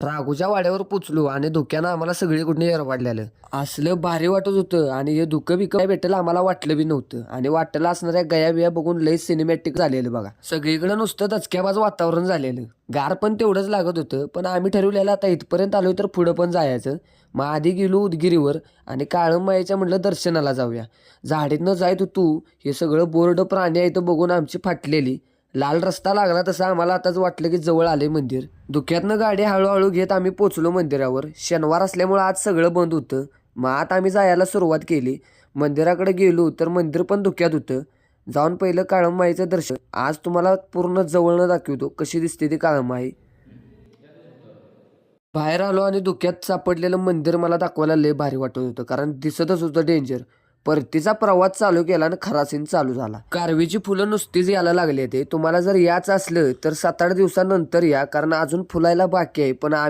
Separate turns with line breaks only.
राघूच्या वाड्यावर पोचलो आणि धुक्यानं आम्हाला सगळीकडून एरवाडलेलं. असलं भारी वाटत होतं आणि हे धुकं बिकं काय भेटेल आम्हाला वाटलं बी नव्हतं. आणि वाटेला असणाऱ्या गया बिया बघून लय सिनेमॅटिक झालेलं बघा. सगळीकडे नुसतं दचक्याबाज वातावरण झालेलं. गार पण तेवढंच लागत होतं. पण आम्ही ठरवलेलं आता इथपर्यंत आलो तर पुढं पण जायचं. मग आधी गेलो उदगिरीवर आणि काळंबाईच्या म्हटलं दर्शनाला जाऊया. झाडीतनं जायत होतो हे सगळं बोर्ड प्राणी आहे बघून आमची फाटलेली. लाल रस्ता लागला तसं आम्हाला आताच वाटलं की जवळ आले मंदिर. धुक्यातनं गाडी हळूहळू घेत आम्ही पोचलो मंदिरावर. शनिवार असल्यामुळे आज सगळं बंद होतं. मग आत आम्ही जायला सुरुवात केली. मंदिराकडे गेलो तर मंदिर पण धुक्यात होतं. जाऊन पहिलं काळंबाईचं दर्शन. आज तुम्हाला पूर्ण जवळनं दाखवतो कशी दिसते ती काळंबाई. बाहेर आलो आणि धुक्यात सापडलेलं मंदिर मला दाखवायला लय भारी वाटत होतं कारण दिसतच होतं डेंजर. परतीचा प्रवास चालू केला आणि खरा सीन चालू झाला. कारवीची फुलं नुसतीच यायला लागली. ते तुम्हाला जर याच असलं तर 7-8 दिवसानंतर या कारण अजून फुलायला बाकी आहे. पण आम्ही